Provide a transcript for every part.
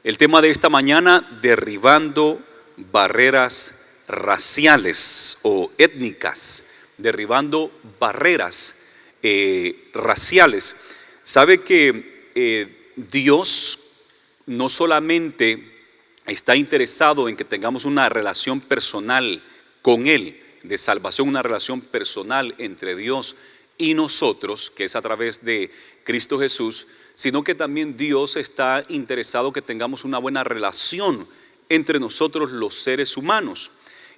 El tema de esta mañana, derribando barreras raciales o étnicas, derribando barreras raciales. Sabe que Dios no solamente está interesado en que tengamos una relación personal con Él, de salvación, una relación personal entre Dios y nosotros, que es a través de Cristo Jesús, sino que también Dios está interesado que tengamos una buena relación entre nosotros los seres humanos.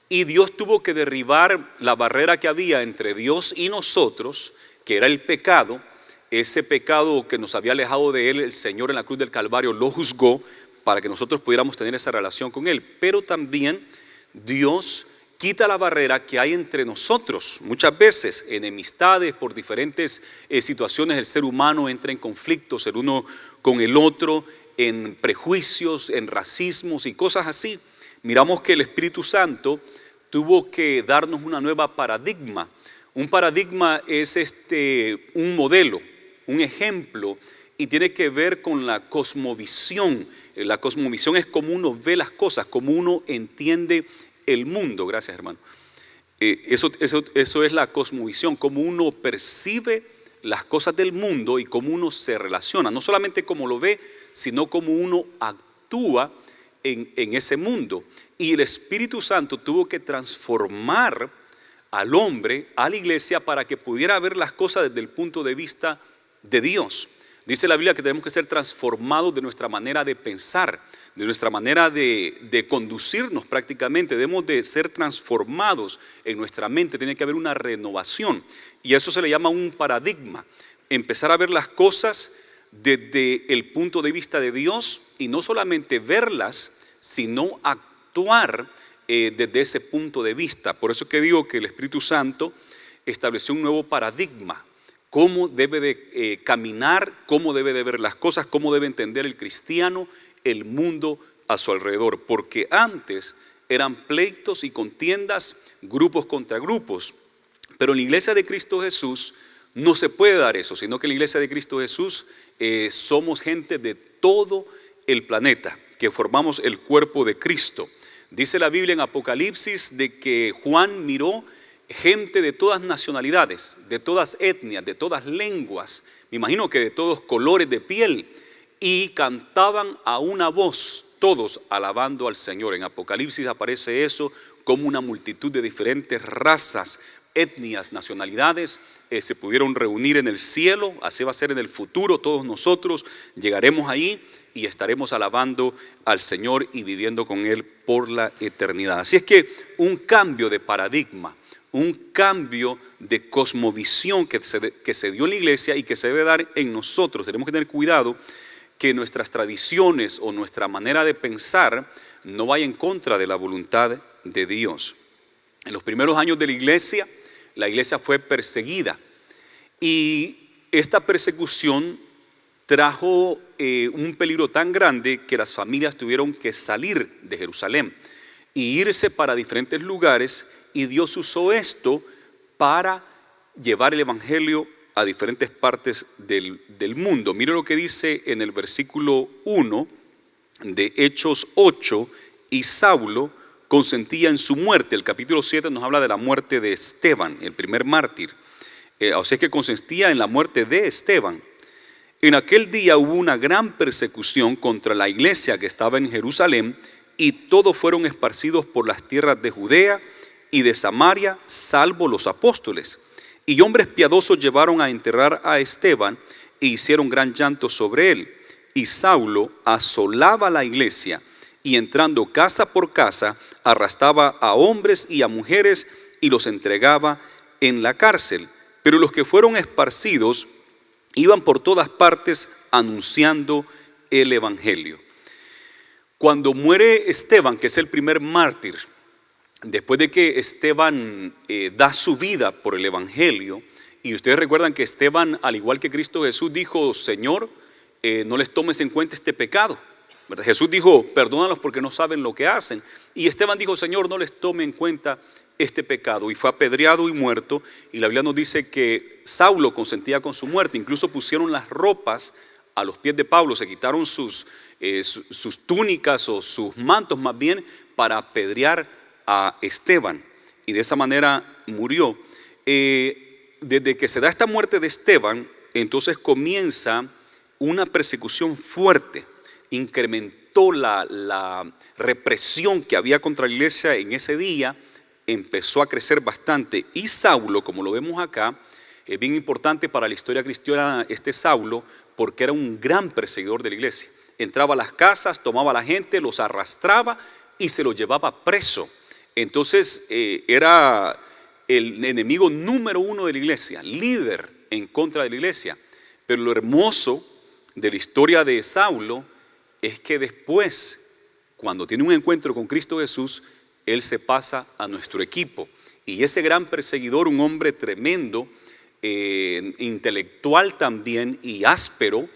Y Dios tuvo que derribar la barrera que había entre Dios y nosotros, que era el pecado. Ese pecado que nos había alejado de Él, el Señor en la cruz del Calvario lo juzgó para que nosotros pudiéramos tener esa relación con Él. Pero también Dios quita la barrera que hay entre nosotros. Muchas veces enemistades por diferentes situaciones, el ser humano entra en conflictos el uno con el otro, en prejuicios, en racismos y cosas así. Miramos que el Espíritu Santo tuvo que darnos una nueva paradigma. Un paradigma es un modelo, un ejemplo, y tiene que ver con la cosmovisión. La cosmovisión es cómo uno ve las cosas, cómo uno entiende el mundo. Gracias, hermano. Eso es la cosmovisión, cómo uno percibe las cosas del mundo y cómo uno se relaciona, no solamente cómo lo ve, sino cómo uno actúa en ese mundo. Y el Espíritu Santo tuvo que transformar al hombre, a la iglesia, para que pudiera ver las cosas desde el punto de vista de Dios. Dice la Biblia que tenemos que ser transformados de nuestra manera de pensar, de nuestra manera de conducirnos prácticamente. Debemos de ser transformados en nuestra mente, tiene que haber una renovación. Y eso se le llama un paradigma. Empezar a ver las cosas desde el punto de vista de Dios y no solamente verlas, sino actuar desde ese punto de vista. Por eso que digo que el Espíritu Santo estableció un nuevo paradigma. Cómo debe de caminar, cómo debe de ver las cosas, cómo debe entender el cristiano el mundo a su alrededor. Porque antes eran pleitos y contiendas, grupos contra grupos. Pero en la iglesia de Cristo Jesús no se puede dar eso, sino que en la iglesia de Cristo Jesús somos gente de todo el planeta, que formamos el cuerpo de Cristo. Dice la Biblia en Apocalipsis de que Juan miró gente de todas nacionalidades, de todas etnias, de todas lenguas, me imagino que de todos colores de piel, y cantaban a una voz, todos alabando al Señor. En Apocalipsis aparece eso como una multitud de diferentes razas, etnias, nacionalidades, se pudieron reunir en el cielo. Así va a ser en el futuro. Todos nosotros llegaremos ahí y estaremos alabando al Señor y viviendo con Él por la eternidad. Así es que un cambio de paradigma, un cambio de cosmovisión que se dio en la iglesia y que se debe dar en nosotros. Tenemos que tener cuidado que nuestras tradiciones o nuestra manera de pensar no vaya en contra de la voluntad de Dios. En los primeros años de la iglesia fue perseguida, y esta persecución trajo un peligro tan grande que las familias tuvieron que salir de Jerusalén y irse para diferentes lugares, y Dios usó esto para llevar el evangelio a diferentes partes del mundo. Mire lo que dice en el versículo 1 de Hechos 8: y Saulo consentía en su muerte. El capítulo 7 nos habla de la muerte de Esteban, el primer mártir. O sea que consistía en la muerte de Esteban. En aquel día hubo una gran persecución contra la iglesia que estaba en Jerusalén, y todos fueron esparcidos por las tierras de Judea y de Samaria, salvo los apóstoles. Y hombres piadosos llevaron a enterrar a Esteban e hicieron gran llanto sobre él. Y Saulo asolaba la iglesia, y entrando casa por casa arrastraba a hombres y a mujeres y los entregaba en la cárcel. Pero los que fueron esparcidos iban por todas partes anunciando el evangelio. Cuando muere Esteban, que es el primer mártir, después de que Esteban da su vida por el evangelio, y ustedes recuerdan que Esteban, al igual que Cristo Jesús, dijo: Señor, no les tomes en cuenta este pecado, ¿verdad? Jesús dijo: perdónalos porque no saben lo que hacen. Y Esteban dijo: Señor, no les tome en cuenta este pecado, y fue apedreado y muerto. Y la Biblia nos dice que Saulo consentía con su muerte. Incluso pusieron las ropas a los pies de Pablo, se quitaron sus túnicas o sus mantos más bien para apedrear a Esteban, y de esa manera murió. Desde que se da esta muerte de Esteban, entonces comienza una persecución fuerte. Incrementó la represión que había contra la iglesia en ese día, empezó a crecer bastante. Y Saulo, como lo vemos acá, es bien importante para la historia cristiana este Saulo, porque era un gran perseguidor de la iglesia. Entraba a las casas, tomaba a la gente, los arrastraba y se los llevaba preso. Entonces era el enemigo número uno de la iglesia, líder en contra de la iglesia. Pero lo hermoso de la historia de Saulo es que después, cuando tiene un encuentro con Cristo Jesús, él se pasa a nuestro equipo. Y ese gran perseguidor, un hombre tremendo, intelectual también y áspero,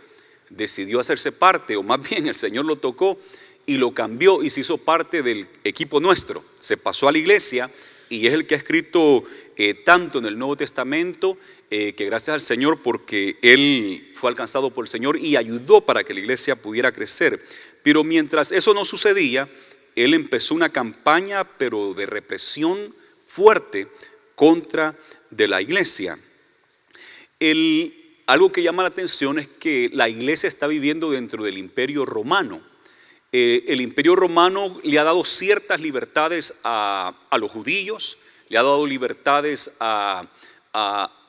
decidió hacerse parte, o más bien el Señor lo tocó y lo cambió y se hizo parte del equipo nuestro. Se pasó a la iglesia y es el que ha escrito tanto en el Nuevo Testamento, que gracias al Señor, porque él fue alcanzado por el Señor y ayudó para que la iglesia pudiera crecer. Pero mientras eso no sucedía, él empezó una campaña, pero de represión fuerte contra de la iglesia. Algo que llama la atención es que la iglesia está viviendo dentro del Imperio Romano. El Imperio Romano le ha dado ciertas libertades a los judíos, le ha dado libertades a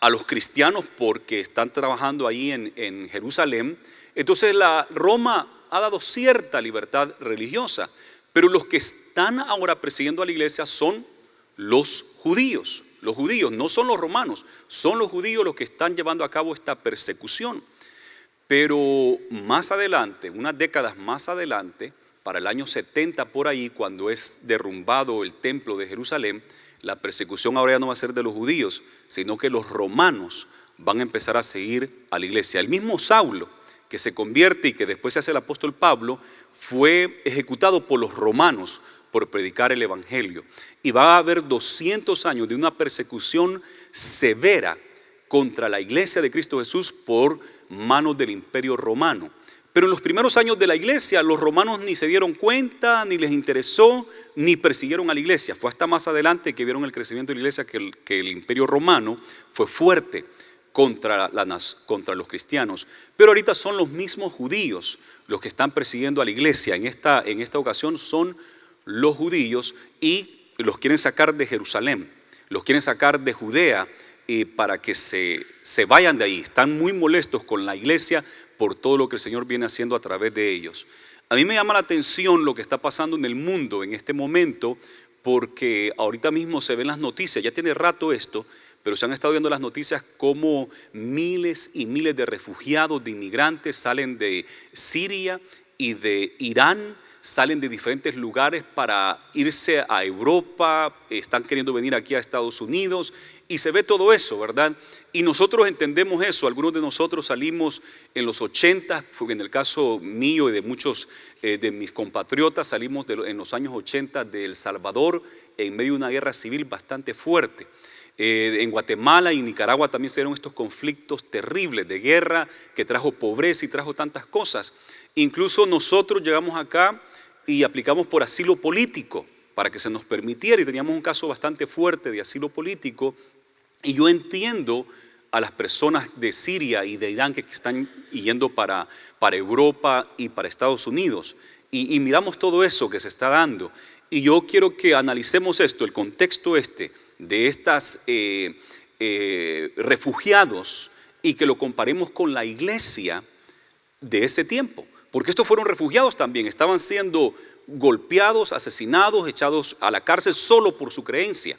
los cristianos porque están trabajando ahí en Jerusalén. Entonces Roma ha dado cierta libertad religiosa, pero los que están ahora persiguiendo a la iglesia son los judíos. Los judíos, no son los romanos, son los judíos los que están llevando a cabo esta persecución. Pero más adelante, unas décadas más adelante, para el año 70 por ahí, cuando es derrumbado el templo de Jerusalén, la persecución ahora ya no va a ser de los judíos, sino que los romanos van a empezar a seguir a la iglesia. El mismo Saulo, que se convierte y que después se hace el apóstol Pablo, fue ejecutado por los romanos por predicar el evangelio. Y va a haber 200 años de una persecución severa contra la iglesia de Cristo Jesús por manos del Imperio Romano. Pero en los primeros años de la iglesia, los romanos ni se dieron cuenta, ni les interesó, ni persiguieron a la iglesia. Fue hasta más adelante que vieron el crecimiento de la iglesia que el Imperio Romano fue fuerte contra los cristianos. Pero ahorita son los mismos judíos los que están persiguiendo a la iglesia. En esta ocasión son los judíos y los quieren sacar de Jerusalén, los quieren sacar de Judea para que se vayan de ahí. Están muy molestos con la iglesia por todo lo que el Señor viene haciendo a través de ellos. A mí me llama la atención lo que está pasando en el mundo en este momento, porque ahorita mismo se ven las noticias, ya tiene rato esto, pero se han estado viendo las noticias como miles y miles de refugiados, de inmigrantes salen de Siria y de Irán, salen de diferentes lugares para irse a Europa, están queriendo venir aquí a Estados Unidos y se ve todo eso, ¿verdad? Y nosotros entendemos eso. Algunos de nosotros salimos en los 80, en el caso mío y de muchos de mis compatriotas, salimos en los años 80 de El Salvador en medio de una guerra civil bastante fuerte. En Guatemala y Nicaragua también se dieron estos conflictos terribles de guerra que trajo pobreza y trajo tantas cosas. Incluso nosotros llegamos acá y aplicamos por asilo político para que se nos permitiera, y teníamos un caso bastante fuerte de asilo político. Y yo entiendo a las personas de Siria y de Irán que están yendo para Europa y para Estados Unidos, y miramos todo eso que se está dando. Y yo quiero que analicemos esto, el contexto de estas refugiados, y que lo comparemos con la iglesia de ese tiempo. Porque estos fueron refugiados también, estaban siendo golpeados, asesinados, echados a la cárcel solo por su creencia.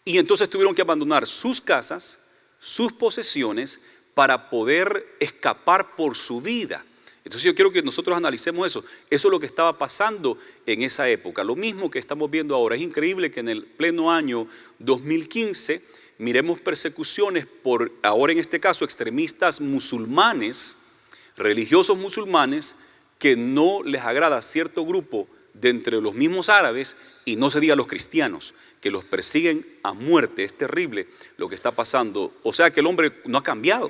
Y entonces tuvieron que abandonar sus casas, sus posesiones, para poder escapar por su vida. Entonces yo quiero que nosotros analicemos eso. Eso es lo que estaba pasando en esa época. Lo mismo que estamos viendo ahora. Es increíble que en el pleno año 2015 miremos persecuciones por, ahora en este caso, extremistas musulmanes, religiosos musulmanes, que no les agrada cierto grupo de entre los mismos árabes, y no se diga los cristianos, que los persiguen a muerte. Es terrible lo que está pasando. O sea que el hombre no ha cambiado.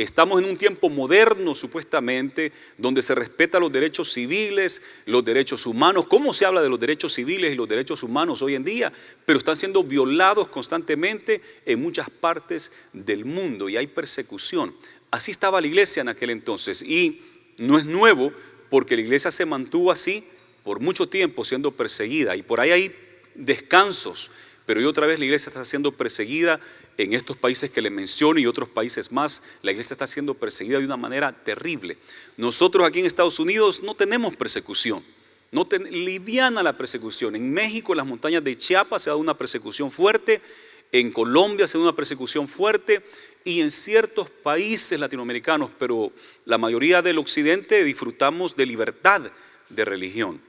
Estamos en un tiempo moderno, supuestamente, donde se respetan los derechos civiles, los derechos humanos. ¿Cómo se habla de los derechos civiles y los derechos humanos hoy en día? Pero están siendo violados constantemente en muchas partes del mundo y hay persecución. Así estaba la iglesia en aquel entonces y no es nuevo porque la iglesia se mantuvo así por mucho tiempo siendo perseguida y por ahí hay descansos, pero hoy otra vez la iglesia está siendo perseguida en estos países que le menciono y otros países más. La iglesia está siendo perseguida de una manera terrible. Nosotros aquí en Estados Unidos no tenemos persecución, liviana la persecución. En México, en las montañas de Chiapas se ha dado una persecución fuerte, en Colombia se ha dado una persecución fuerte y en ciertos países latinoamericanos, pero la mayoría del occidente disfrutamos de libertad de religión.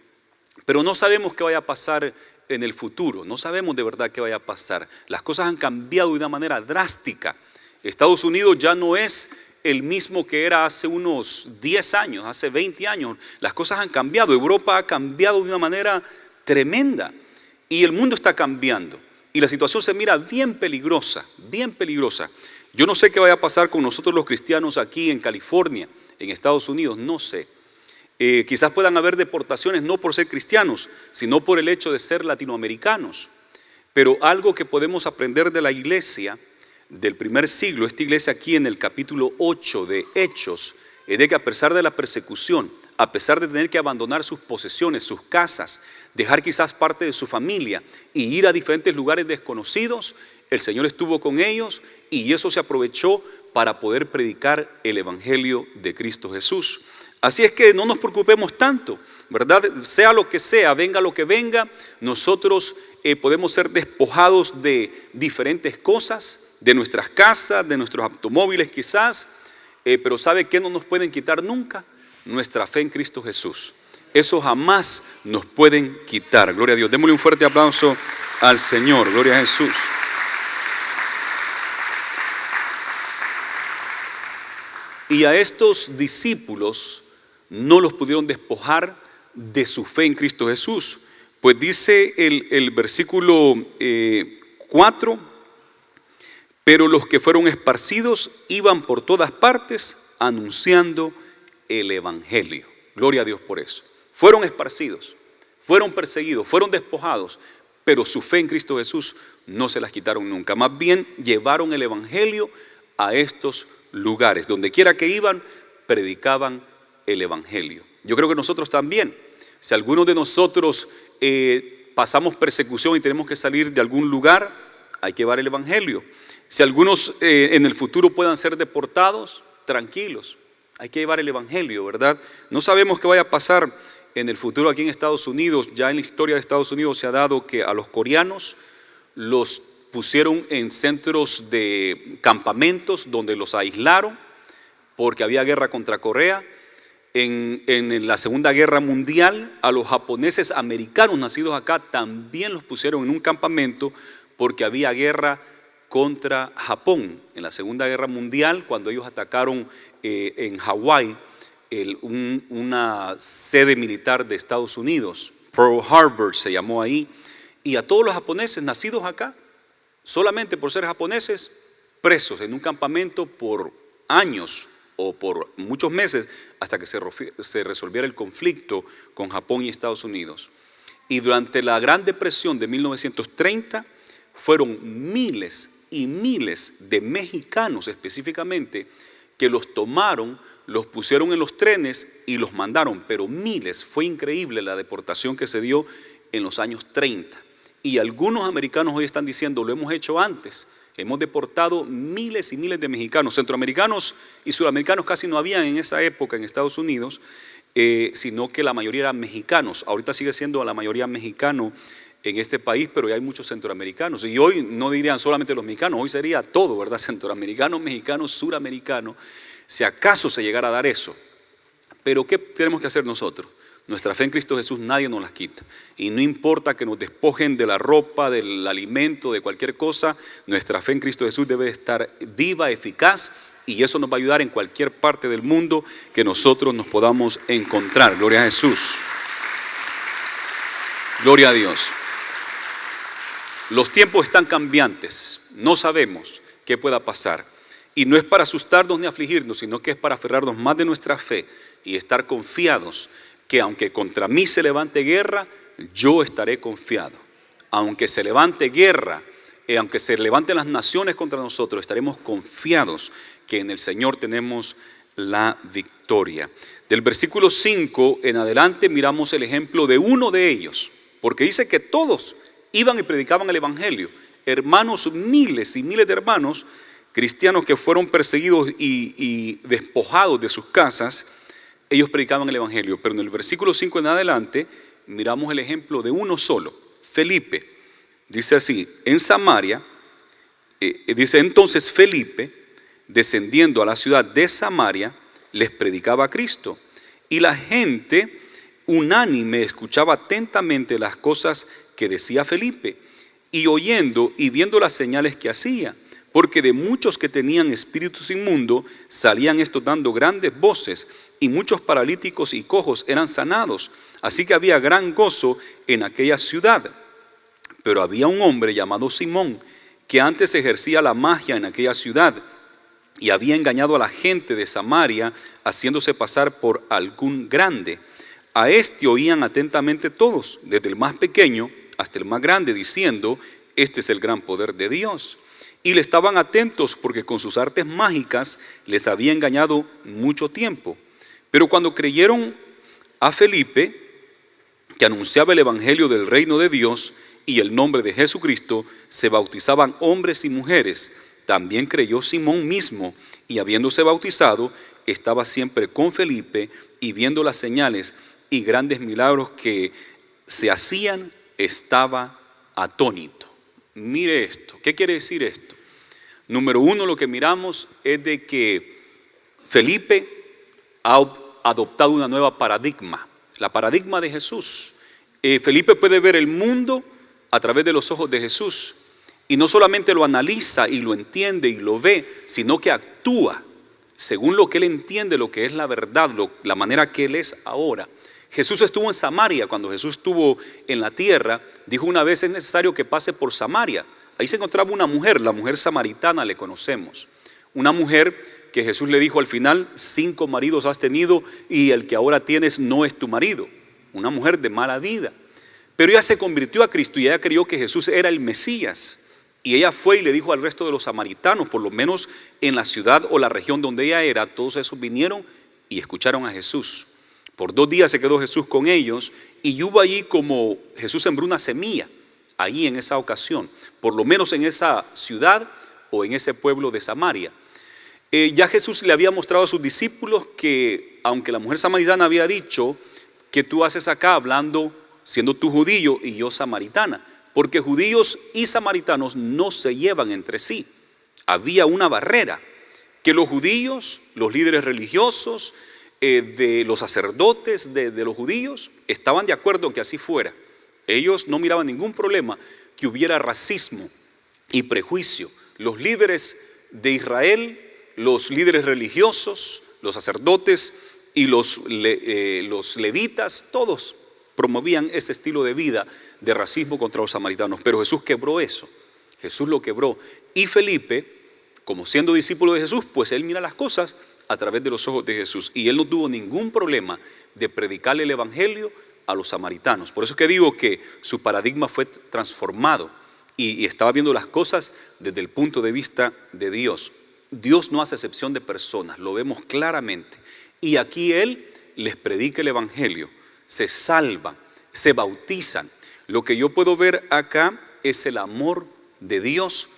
Pero no sabemos qué vaya a pasar en el futuro, no sabemos de verdad qué vaya a pasar. Las cosas han cambiado de una manera drástica. Estados Unidos ya no es el mismo que era hace unos 10 años, hace 20 años. Las cosas han cambiado, Europa ha cambiado de una manera tremenda y el mundo está cambiando y la situación se mira bien peligrosa, bien peligrosa. Yo no sé qué vaya a pasar con nosotros los cristianos aquí en California, en Estados Unidos, no sé. Quizás puedan haber deportaciones no por ser cristianos, sino por el hecho de ser latinoamericanos. Pero algo que podemos aprender de la iglesia del primer siglo, esta iglesia aquí en el capítulo 8 de Hechos, es de que a pesar de la persecución, a pesar de tener que abandonar sus posesiones, sus casas, dejar quizás parte de su familia y ir a diferentes lugares desconocidos, el Señor estuvo con ellos y eso se aprovechó para poder predicar el evangelio de Cristo Jesús. Así es que no nos preocupemos tanto, ¿verdad? Sea lo que sea, venga lo que venga, nosotros podemos ser despojados de diferentes cosas, de nuestras casas, de nuestros automóviles quizás, pero ¿sabe qué no nos pueden quitar nunca? Nuestra fe en Cristo Jesús. Eso jamás nos pueden quitar. Gloria a Dios. Démosle un fuerte aplauso al Señor. Gloria a Jesús. Y a estos discípulos no los pudieron despojar de su fe en Cristo Jesús. Pues dice el versículo 4, pero los que fueron esparcidos iban por todas partes anunciando el evangelio. Gloria a Dios por eso. Fueron esparcidos, fueron perseguidos, fueron despojados, pero su fe en Cristo Jesús no se las quitaron nunca. Más bien llevaron el evangelio a estos lugares. Donde quiera que iban, predicaban el evangelio. Yo creo que nosotros también, si algunos de nosotros pasamos persecución y tenemos que salir de algún lugar, hay que llevar el evangelio. Si algunos en el futuro puedan ser deportados, tranquilos, hay que llevar el evangelio, ¿verdad? No sabemos qué vaya a pasar en el futuro aquí en Estados Unidos. Ya en la historia de Estados Unidos se ha dado que a los coreanos los pusieron en centros de campamentos donde los aislaron porque había guerra contra Corea. En la Segunda Guerra Mundial, a los japoneses americanos nacidos acá también los pusieron en un campamento porque había guerra contra Japón. En la Segunda Guerra Mundial, cuando ellos atacaron en Hawái, una sede militar de Estados Unidos, Pearl Harbor se llamó ahí, y a todos los japoneses nacidos acá, solamente por ser japoneses, presos en un campamento por años o por muchos meses hasta que se resolviera el conflicto con Japón y Estados Unidos. Y durante la Gran Depresión de 1930 fueron miles y miles de mexicanos específicamente que los tomaron, los pusieron en los trenes y los mandaron, pero miles. Fue increíble la deportación que se dio en los años 30. Y algunos americanos hoy están diciendo, lo hemos hecho antes. Hemos deportado miles y miles de mexicanos. Centroamericanos y sudamericanos casi no habían en esa época en Estados Unidos, sino que la mayoría eran mexicanos. Ahorita sigue siendo la mayoría mexicano en este país, pero ya hay muchos centroamericanos. Y hoy no dirían solamente los mexicanos, hoy sería todo, ¿verdad? Centroamericanos, mexicanos, suramericanos, si acaso se llegara a dar eso. Pero ¿qué tenemos que hacer nosotros? Nuestra fe en Cristo Jesús nadie nos la quita. Y no importa que nos despojen de la ropa, del alimento, de cualquier cosa, nuestra fe en Cristo Jesús debe estar viva, eficaz, y eso nos va a ayudar en cualquier parte del mundo que nosotros nos podamos encontrar. Gloria a Jesús. Gloria a Dios. Los tiempos están cambiantes, no sabemos qué pueda pasar. Y no es para asustarnos ni afligirnos, sino que es para aferrarnos más de nuestra fe y estar confiados que aunque contra mí se levante guerra, yo estaré confiado. Aunque se levante guerra, aunque se levanten las naciones contra nosotros, estaremos confiados que en el Señor tenemos la victoria. Del versículo 5 en adelante miramos el ejemplo de uno de ellos, porque dice que todos iban y predicaban el evangelio. Hermanos, miles y miles de hermanos cristianos que fueron perseguidos y despojados de sus casas, ellos predicaban el evangelio. Pero en el versículo 5 en adelante miramos el ejemplo de uno solo, Felipe. Dice así, en Samaria, dice entonces Felipe, descendiendo a la ciudad de Samaria, les predicaba a Cristo. Y la gente unánime escuchaba atentamente las cosas que decía Felipe, y oyendo y viendo las señales que hacía, porque de muchos que tenían espíritus inmundos salían estos dando grandes voces, y muchos paralíticos y cojos eran sanados. Así que había gran gozo en aquella ciudad. Pero había un hombre llamado Simón, que antes ejercía la magia en aquella ciudad, y había engañado a la gente de Samaria, haciéndose pasar por algún grande. A este oían atentamente todos, desde el más pequeño hasta el más grande, diciendo, este es el gran poder de Dios. Y le estaban atentos porque con sus artes mágicas les había engañado mucho tiempo. Pero cuando creyeron a Felipe, que anunciaba el evangelio del reino de Dios y el nombre de Jesucristo, se bautizaban hombres y mujeres. También creyó Simón mismo, y habiéndose bautizado, estaba siempre con Felipe, y viendo las señales y grandes milagros que se hacían, estaba atónito. Mire esto, ¿qué quiere decir esto? Número uno, lo que miramos es de que Felipe ha adoptado una nueva paradigma, la paradigma de Jesús. Felipe puede ver el mundo a través de los ojos de Jesús, y no solamente lo analiza y lo entiende y lo ve, sino que actúa según lo que él entiende, lo que es la verdad, la manera que él es ahora. Jesús estuvo en Samaria. Cuando Jesús estuvo en la tierra, dijo una vez: es necesario que pase por Samaria. Ahí se encontraba una mujer, la mujer samaritana, le conocemos. Una mujer que Jesús le dijo al final: 5 maridos has tenido y el que ahora tienes no es tu marido. Una mujer de mala vida. Pero ella se convirtió a Cristo y ella creyó que Jesús era el Mesías. Y ella fue y le dijo al resto de los samaritanos, por lo menos en la ciudad o la región donde ella era, todos esos vinieron y escucharon a Jesús. Por 2 días se quedó Jesús con ellos, y hubo allí como Jesús sembró una semilla, allí en esa ocasión, por lo menos en esa ciudad o en ese pueblo de Samaria. Ya Jesús le había mostrado a sus discípulos que, aunque la mujer samaritana había dicho: ¿qué tú haces acá hablando, siendo tú judío y yo samaritana? Porque judíos y samaritanos no se llevan entre sí. Había una barrera que los judíos, los líderes religiosos, de los sacerdotes de los judíos, estaban de acuerdo que así fuera. Ellos no miraban ningún problema que hubiera racismo y prejuicio. Los líderes de Israel, los líderes religiosos, los sacerdotes y los levitas, todos promovían ese estilo de vida de racismo contra los samaritanos. Pero Jesús quebró eso. Jesús lo quebró. Y Felipe, como siendo discípulo de Jesús, pues él mira las cosas a través de los ojos de Jesús. Y él no tuvo ningún problema de predicarle el evangelio a los samaritanos. Por eso es que digo que su paradigma fue transformado y estaba viendo las cosas desde el punto de vista de Dios. Dios no hace excepción de personas, lo vemos claramente. Y aquí él les predica el evangelio, se salvan, se bautizan. Lo que yo puedo ver acá es el amor de Dios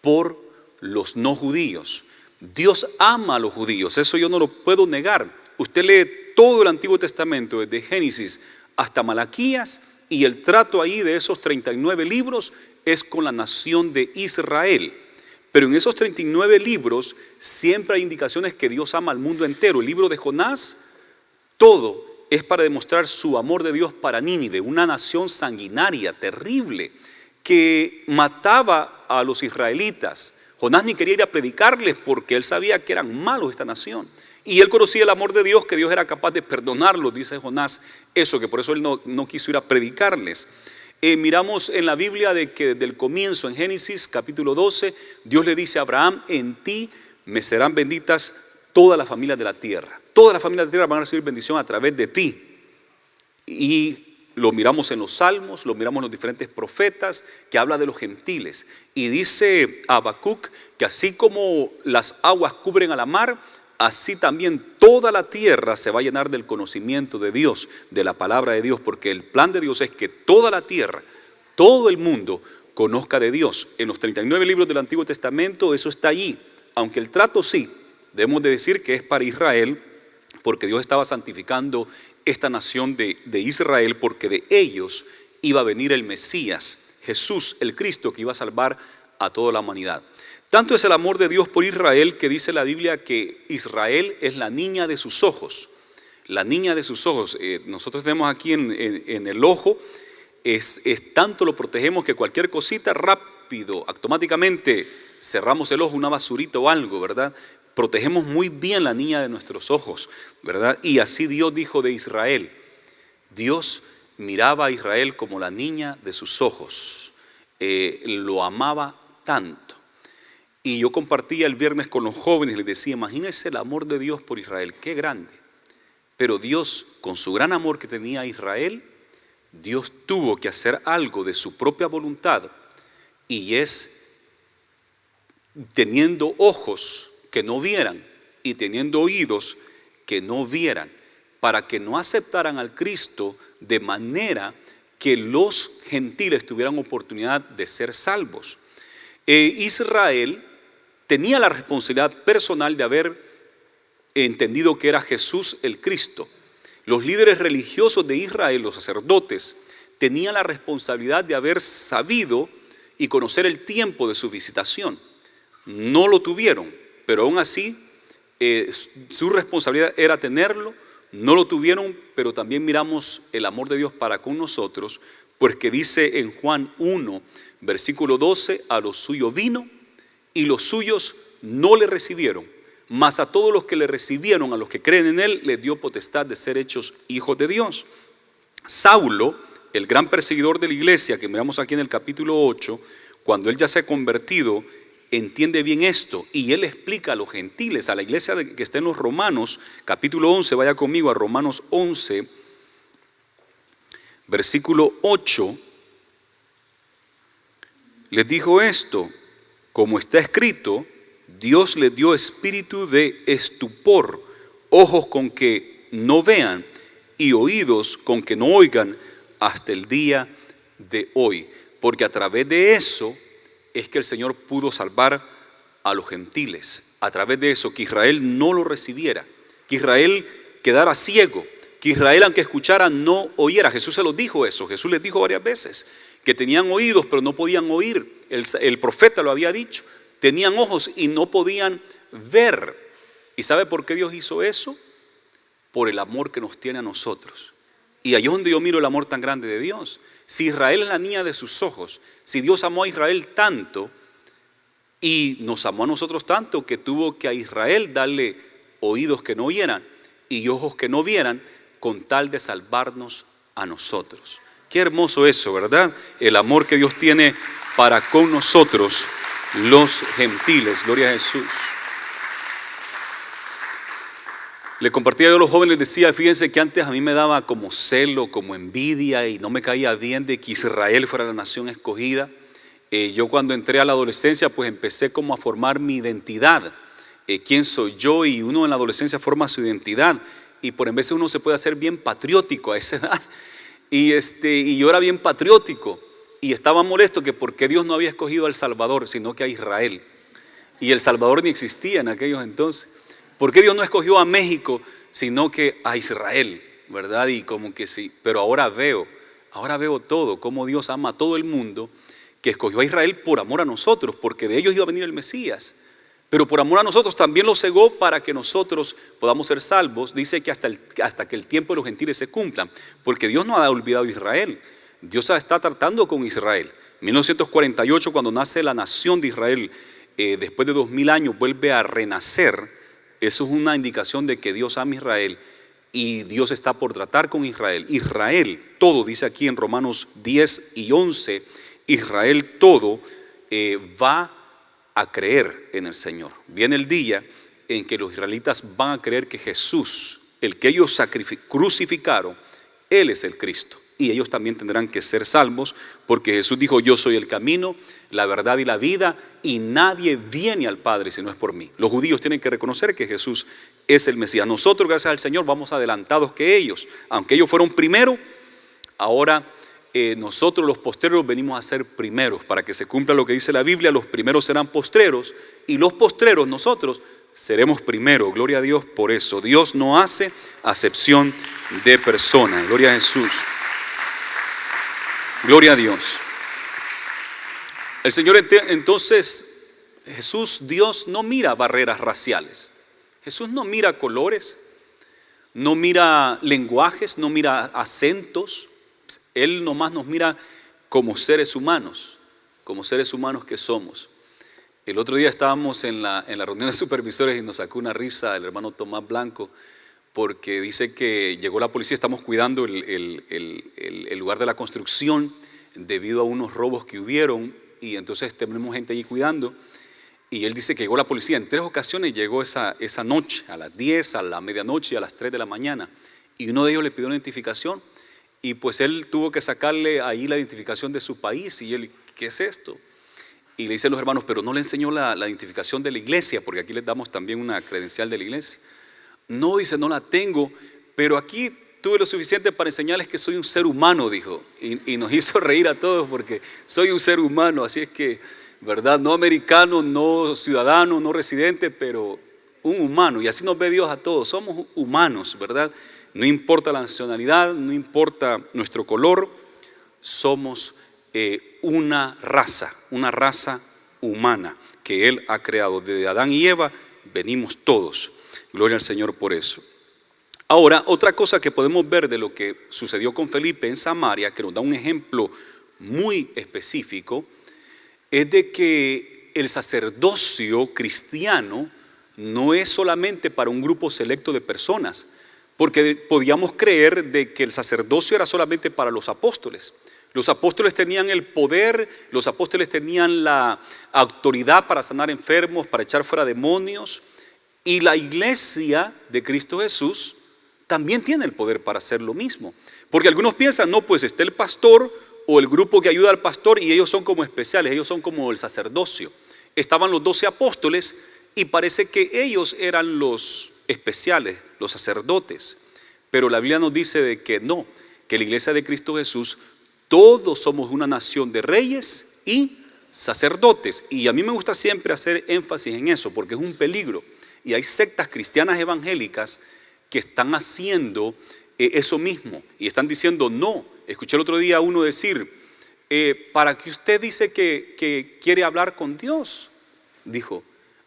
por los no judíos. Dios ama a los judíos, eso yo no lo puedo negar. Usted lee todo el Antiguo Testamento, desde Génesis hasta Malaquías, y el trato ahí de esos 39 libros es con la nación de Israel. Pero en esos 39 libros siempre hay indicaciones que Dios ama al mundo entero. El libro de Jonás, todo es para demostrar su amor de Dios para Nínive, una nación sanguinaria, terrible, que mataba a los israelitas. Jonás ni quería ir a predicarles porque él sabía que eran malos esta nación. Y él conocía el amor de Dios, que Dios era capaz de perdonarlos, dice Jonás eso, que por eso él no quiso ir a predicarles. Miramos en la Biblia de que desde el comienzo, en Génesis capítulo 12, Dios le dice a Abraham: en ti me serán benditas todas las familias de la tierra. Todas las familias de la tierra van a recibir bendición a través de ti. Y lo miramos en los salmos, lo miramos en los diferentes profetas que habla de los gentiles. Y dice Habacuc que así como las aguas cubren a la mar, así también toda la tierra se va a llenar del conocimiento de Dios, de la palabra de Dios, porque el plan de Dios es que toda la tierra, todo el mundo conozca de Dios. En los 39 libros del Antiguo Testamento eso está allí, aunque el trato sí, debemos de decir que es para Israel, porque Dios estaba santificando esta nación de Israel, porque de ellos iba a venir el Mesías, Jesús, el Cristo, que iba a salvar a toda la humanidad. Tanto es el amor de Dios por Israel que dice la Biblia que Israel es la niña de sus ojos. La niña de sus ojos. Nosotros tenemos aquí en el ojo, es tanto lo protegemos que cualquier cosita rápido, automáticamente cerramos el ojo, una basurita o algo, ¿verdad? Protegemos muy bien la niña de nuestros ojos, ¿verdad? Y así Dios dijo de Israel. Dios miraba a Israel como la niña de sus ojos. Lo amaba tanto. Y yo compartía el viernes con los jóvenes, les decía, imagínense el amor de Dios por Israel, qué grande. Pero Dios, con su gran amor que tenía a Israel, Dios tuvo que hacer algo de su propia voluntad, y es teniendo ojos que no vieran y teniendo oídos que no vieran, para que no aceptaran al Cristo, de manera que los gentiles tuvieran oportunidad de ser salvos. Israel tenía la responsabilidad personal de haber entendido que era Jesús el Cristo. Los líderes religiosos de Israel, los sacerdotes, tenían la responsabilidad de haber sabido y conocer el tiempo de su visitación. No lo tuvieron, pero aún así su responsabilidad era tenerlo. No lo tuvieron, pero también miramos el amor de Dios para con nosotros, porque dice en Juan 1, versículo 12, a los suyos vino y los suyos no le recibieron, mas a todos los que le recibieron, a los que creen en él, les dio potestad de ser hechos hijos de Dios. Saulo, el gran perseguidor de la iglesia, que miramos aquí en el capítulo 8, cuando él ya se ha convertido, entiende bien esto, y él explica a los gentiles, a la iglesia que está en los Romanos, capítulo 11, vaya conmigo a Romanos 11, versículo 8, les dijo esto: como está escrito, Dios les dio espíritu de estupor, ojos con que no vean y oídos con que no oigan hasta el día de hoy. Porque a través de eso es que el Señor pudo salvar a los gentiles. A través de eso, que Israel no lo recibiera, que Israel quedara ciego, que Israel, aunque escuchara, no oyera. Jesús se los dijo eso. Jesús les dijo varias veces que tenían oídos pero no podían oír. El profeta lo había dicho. Tenían ojos y no podían ver. ¿Y sabe por qué Dios hizo eso? Por el amor que nos tiene a nosotros. Y ahí es donde yo miro el amor tan grande de Dios. Si Israel es la niña de sus ojos, si Dios amó a Israel tanto y nos amó a nosotros tanto, que tuvo que a Israel darle oídos que no oyeran y ojos que no vieran, con tal de salvarnos a nosotros. Qué hermoso eso, ¿verdad? El amor que Dios tiene para con nosotros, los gentiles. Gloria a Jesús. Le compartía yo a los jóvenes, decía, fíjense que antes a mí me daba como celo, como envidia, y no me caía bien de que Israel fuera la nación escogida. Yo cuando entré a la adolescencia, pues empecé como a formar mi identidad. ¿Quién soy yo? Y uno en la adolescencia forma su identidad. Y por en veces uno se puede hacer bien patriótico a esa edad. Y yo era bien patriótico. Y estaba molesto que porque Dios no había escogido al Salvador, sino que a Israel. Y el Salvador ni existía en aquellos entonces. ¿Por qué Dios no escogió a México, sino que a Israel? ¿Verdad? Y como que sí, pero ahora veo todo, cómo Dios ama a todo el mundo, que escogió a Israel por amor a nosotros, porque de ellos iba a venir el Mesías. Pero por amor a nosotros también lo cegó para que nosotros podamos ser salvos. Dice que hasta que el tiempo de los gentiles se cumplan, porque Dios no ha olvidado a Israel. Dios está tratando con Israel. En 1948, cuando nace la nación de Israel, después de 2000 años vuelve a renacer. Eso es una indicación de que Dios ama a Israel y Dios está por tratar con Israel. Israel todo, dice aquí en Romanos 10 y 11, Israel todo va a creer en el Señor. Viene el día en que los israelitas van a creer que Jesús, el que ellos crucificaron, Él es el Cristo. Y ellos también tendrán que ser salvos, porque Jesús dijo: yo soy el camino, la verdad y la vida, y nadie viene al Padre si no es por mí. Los judíos tienen que reconocer que Jesús es el Mesías. Nosotros, gracias al Señor, vamos adelantados que ellos. Aunque ellos fueron primero, ahora nosotros los postreros venimos a ser primeros, para que se cumpla lo que dice la Biblia: los primeros serán postreros, y los postreros, nosotros, seremos primero. Gloria a Dios por eso. Dios no hace acepción de personas. Gloria a Jesús. Gloria a Dios. El Señor, entonces, Jesús, Dios no mira barreras raciales. Jesús no mira colores, no mira lenguajes, no mira acentos. Él nomás nos mira como seres humanos que somos. El otro día estábamos en la reunión de supervisores y nos sacó una risa el hermano Tomás Blanco, porque dice que llegó la policía. Estamos cuidando el lugar de la construcción debido a unos robos que hubieron, y entonces tenemos gente allí cuidando, y él dice que llegó la policía en 3 ocasiones. Llegó esa noche, a las 10, a la medianoche y a las 3 de la mañana, y uno de ellos le pidió una identificación, y pues él tuvo que sacarle ahí la identificación de su país, y él: ¿qué es esto? Y le dicen los hermanos: pero no le enseñó la identificación de la iglesia, porque aquí les damos también una credencial de la iglesia. No, dice, no la tengo, pero aquí tuve lo suficiente para enseñarles que soy un ser humano, dijo. Y nos hizo reír a todos, porque soy un ser humano, así es que, ¿verdad? No americano, no ciudadano, no residente, pero un humano. Y así nos ve Dios a todos, somos humanos, ¿verdad? No importa la nacionalidad, no importa nuestro color, somos una raza humana que Él ha creado. Desde Adán y Eva venimos todos. Gloria al Señor por eso. Ahora, otra cosa que podemos ver de lo que sucedió con Felipe en Samaria, que nos da un ejemplo muy específico, es de que el sacerdocio cristiano no es solamente para un grupo selecto de personas, porque podíamos creer de que el sacerdocio era solamente para los apóstoles. Los apóstoles tenían el poder, los apóstoles tenían la autoridad para sanar enfermos, para echar fuera demonios, y la iglesia de Cristo Jesús también tiene el poder para hacer lo mismo. Porque algunos piensan: no, pues está el pastor o el grupo que ayuda al pastor, y ellos son como especiales, ellos son como el sacerdocio. Estaban los 12 apóstoles y parece que ellos eran los especiales, los sacerdotes. Pero la Biblia nos dice de que no, que la iglesia de Cristo Jesús, todos somos una nación de reyes y sacerdotes. Y a mí me gusta siempre hacer énfasis en eso, porque es un peligro. Y hay sectas cristianas evangélicas que están haciendo eso mismo y están diciendo: no. Escuché el otro día a uno decir: para que usted dice que quiere hablar con Dios, dijo,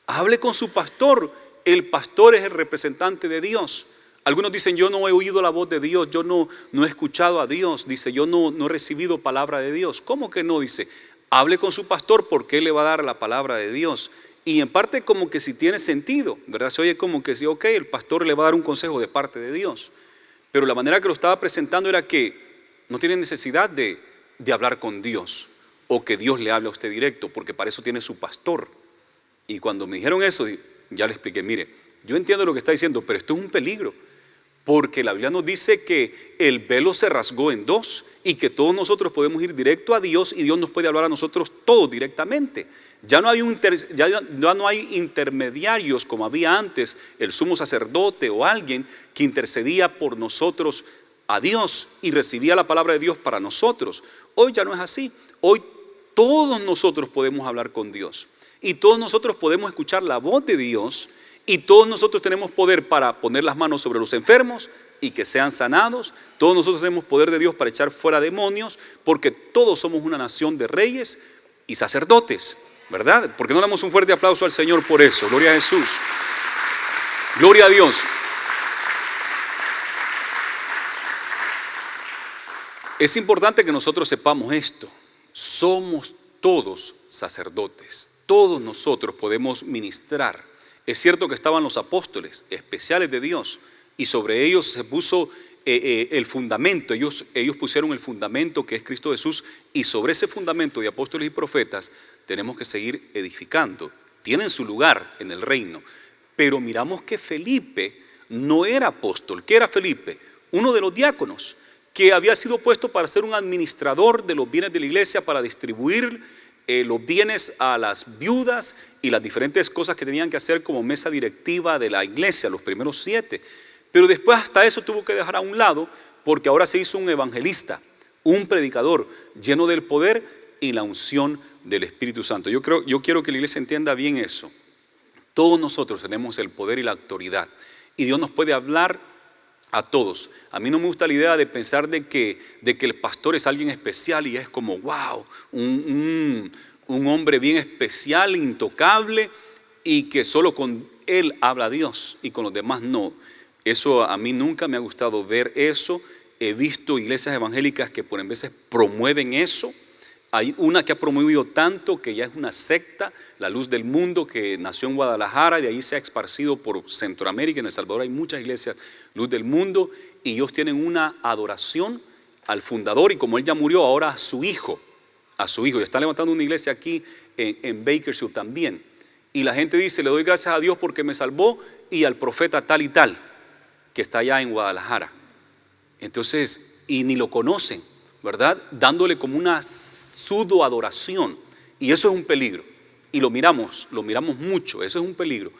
hable con su pastor. El pastor es el representante de Dios. Algunos dicen: yo no he oído la voz de Dios, yo no he escuchado a Dios. Dice: yo no he recibido palabra de Dios. ¿Cómo que no? Dice: hable con su pastor, porque él le va a dar la palabra de Dios. Y en parte como que si tiene sentido, ¿verdad? Se oye como que sí, ok, el pastor le va a dar un consejo de parte de Dios. Pero la manera que lo estaba presentando era que no tiene necesidad de hablar con Dios, o que Dios le hable a usted directo, porque para eso tiene su pastor. Y cuando me dijeron eso, ya le expliqué: mire, yo entiendo lo que está diciendo, pero esto es un peligro, porque la Biblia nos dice que el velo se rasgó en 2 y que todos nosotros podemos ir directo a Dios, y Dios nos puede hablar a nosotros todos directamente. Ya no hay intermediarios como había antes, el sumo sacerdote o alguien que intercedía por nosotros a Dios y recibía la palabra de Dios para nosotros. Hoy ya no es así. Hoy todos nosotros podemos hablar con Dios, y todos nosotros podemos escuchar la voz de Dios, y todos nosotros tenemos poder para poner las manos sobre los enfermos y que sean sanados. Todos nosotros tenemos poder de Dios para echar fuera demonios, porque todos somos una nación de reyes y sacerdotes, ¿verdad? ¿Por qué no le damos un fuerte aplauso al Señor por eso? Gloria a Jesús. Gloria a Dios. Es importante que nosotros sepamos esto. Somos todos sacerdotes. Todos nosotros podemos ministrar. Es cierto que estaban los apóstoles especiales de Dios, y sobre ellos se puso el fundamento, ellos pusieron el fundamento que es Cristo Jesús, y sobre ese fundamento de apóstoles y profetas tenemos que seguir edificando. Tienen su lugar en el reino, pero miramos que Felipe no era apóstol. ¿Qué era Felipe? Uno de los diáconos que había sido puesto para ser un administrador de los bienes de la iglesia, para distribuir los bienes a las viudas y las diferentes cosas que tenían que hacer como mesa directiva de la iglesia, los primeros 7. Pero después hasta eso tuvo que dejar a un lado, porque ahora se hizo un evangelista, un predicador lleno del poder y la unción del Espíritu Santo. Yo quiero que la iglesia entienda bien eso. Todos nosotros tenemos el poder y la autoridad, y Dios nos puede hablar a todos. A mí no me gusta la idea de pensar de que el pastor es alguien especial y es como wow, un hombre bien especial, intocable, y que solo con él habla Dios y con los demás no. Eso a mí nunca me ha gustado ver eso. He visto iglesias evangélicas que por en veces promueven eso. Hay una que ha promovido tanto que ya es una secta, La Luz del Mundo, que nació en Guadalajara y de ahí se ha esparcido por Centroamérica. En El Salvador hay muchas iglesias Luz del Mundo, y ellos tienen una adoración al fundador, y como él ya murió, ahora a su hijo. Y están levantando una iglesia aquí en Bakersfield también. Y la gente dice: le doy gracias a Dios porque me salvó, y al profeta tal y tal, que está allá en Guadalajara. Entonces, y ni lo conocen, ¿verdad? Dándole como una pseudo adoración, y eso es un peligro, y lo miramos mucho. Eso es un peligro.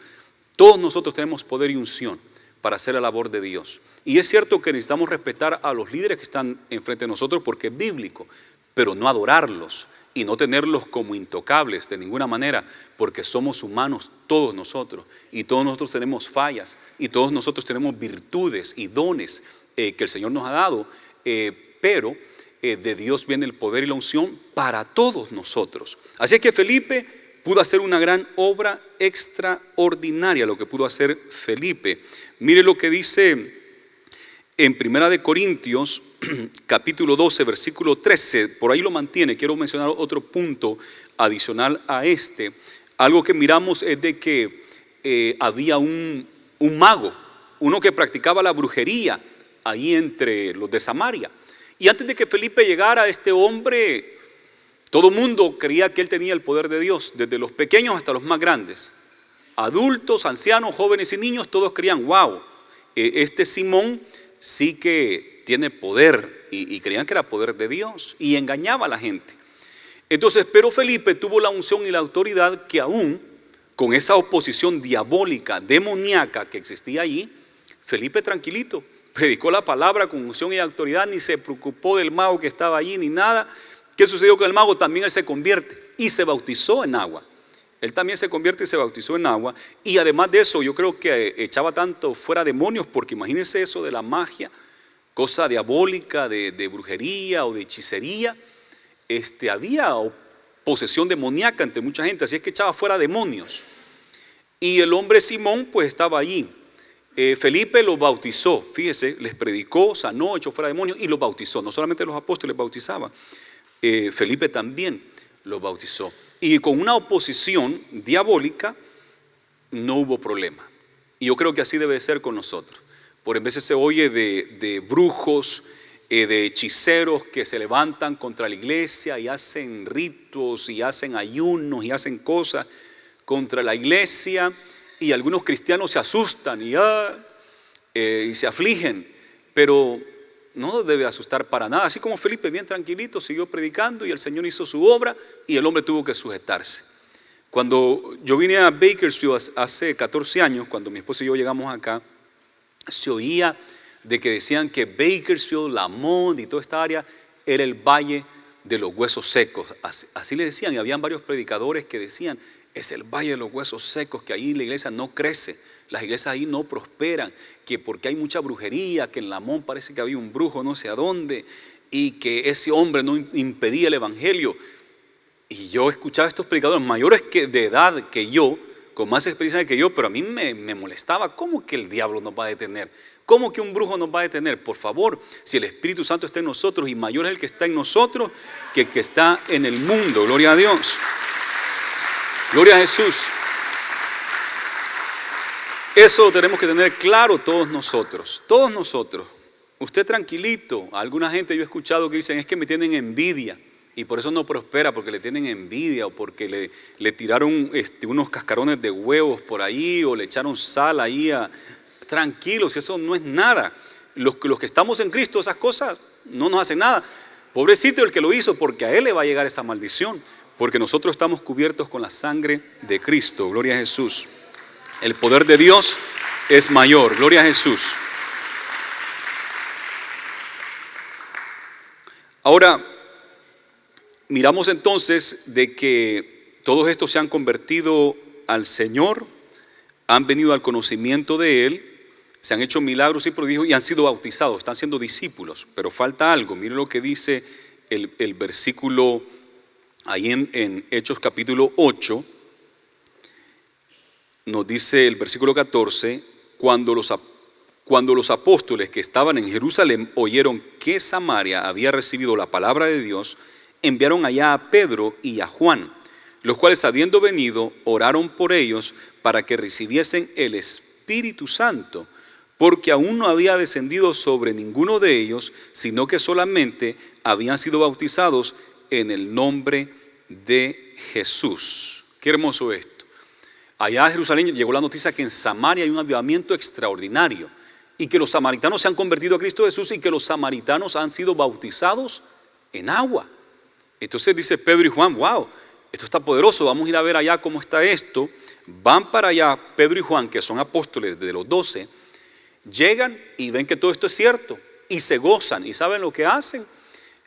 Todos nosotros tenemos poder y unción para hacer la labor de Dios, y es cierto que necesitamos respetar a los líderes que están enfrente de nosotros porque es bíblico, pero no adorarlos y no tenerlos como intocables de ninguna manera, porque somos humanos todos nosotros, y todos nosotros tenemos fallas, y todos nosotros tenemos virtudes y dones que el Señor nos ha dado, pero de Dios viene el poder y la unción para todos nosotros. Así es que Felipe pudo hacer una gran obra extraordinaria, lo que pudo hacer Felipe. Mire lo que dice en 1 Corintios capítulo 12 versículo 13, por ahí lo mantiene. Quiero mencionar otro punto adicional a este. Algo que miramos es de que había un mago, uno que practicaba la brujería ahí entre los de Samaria. Y antes de que Felipe llegara, este hombre, todo el mundo creía que él tenía el poder de Dios, desde los pequeños hasta los más grandes. Adultos, ancianos, jóvenes y niños, todos creían: wow, este Simón sí que tiene poder, y creían que era poder de Dios, y engañaba a la gente. Entonces, pero Felipe tuvo la unción y la autoridad que aún con esa oposición diabólica, demoníaca que existía allí, Felipe tranquilito predicó la palabra con unción y autoridad, ni se preocupó del mago que estaba allí ni nada. ¿Qué sucedió con el mago? También él se convierte y se bautizó en agua. Él también se convierte y se bautizó en agua. Y además de eso, yo creo que echaba tanto fuera demonios, porque imagínense eso de la magia, cosa diabólica, de brujería o de hechicería. Había posesión demoníaca entre mucha gente, así es que echaba fuera demonios. Y el hombre Simón pues estaba allí. Felipe los bautizó, fíjese, les predicó, sanó, echó fuera demonios y los bautizó. No solamente los apóstoles bautizaban, Felipe también los bautizó. Y con una oposición diabólica no hubo problema. Y yo creo que así debe ser con nosotros. Por en veces se oye de brujos, de hechiceros que se levantan contra la iglesia y hacen ritos y hacen ayunos y hacen cosas contra la iglesia. Y algunos cristianos se asustan y se afligen, pero no debe asustar para nada. Así como Felipe, bien tranquilito, siguió predicando y el Señor hizo su obra y el hombre tuvo que sujetarse. Cuando yo vine a Bakersfield hace 14 años, cuando mi esposa y yo llegamos acá, se oía de que decían que Bakersfield, Lamont y toda esta área era el valle de los huesos secos. Así le decían, y habían varios predicadores que decían: es el valle de los huesos secos, que ahí la iglesia no crece, las iglesias ahí no prosperan, que porque hay mucha brujería, que en Lamont parece que había un brujo no sé a dónde, y que ese hombre no impedía el evangelio. Y yo escuchaba a estos predicadores mayores de edad que yo, con más experiencia que yo, pero a mí me molestaba. ¿Cómo que el diablo nos va a detener? ¿Cómo que un brujo nos va a detener? Por favor, si el Espíritu Santo está en nosotros, y mayor es el que está en nosotros que el que está en el mundo. Gloria a Dios. Gloria a Jesús. Eso tenemos que tener claro todos nosotros. Todos nosotros. usted tranquilito. A alguna gente yo he escuchado que dicen, es que me tienen envidia y por eso no prospera, porque le tienen envidia o porque le tiraron unos cascarones de huevos por ahí o le echaron sal ahí. Tranquilos, eso no es nada. Los que estamos en Cristo, esas cosas no nos hacen nada. Pobrecito el que lo hizo, porque a él le va a llegar esa maldición, porque nosotros estamos cubiertos con la sangre de Cristo. Gloria a Jesús. El poder de Dios es mayor. Gloria a Jesús. Ahora, miramos entonces de que todos estos se han convertido al Señor, han venido al conocimiento de Él, se han hecho milagros y prodigios y han sido bautizados, están siendo discípulos. Pero falta algo. Miren lo que dice el versículo ahí en Hechos capítulo 8. Nos dice el versículo 14, cuando los apóstoles que estaban en Jerusalén oyeron que Samaria había recibido la palabra de Dios, enviaron allá a Pedro y a Juan, los cuales habiendo venido, oraron por ellos para que recibiesen el Espíritu Santo, porque aún no había descendido sobre ninguno de ellos, sino que solamente habían sido bautizados en el nombre de Jesús. Qué hermoso esto. Allá a Jerusalén llegó la noticia que en Samaria hay un avivamiento extraordinario y que los samaritanos se han convertido a Cristo Jesús y que los samaritanos han sido bautizados en agua. Entonces dice Pedro y Juan, wow, esto está poderoso, vamos a ir a ver allá cómo está esto. Van para allá Pedro y Juan, que son apóstoles de los 12, llegan y ven que todo esto es cierto y se gozan. ¿Y saben lo que hacen?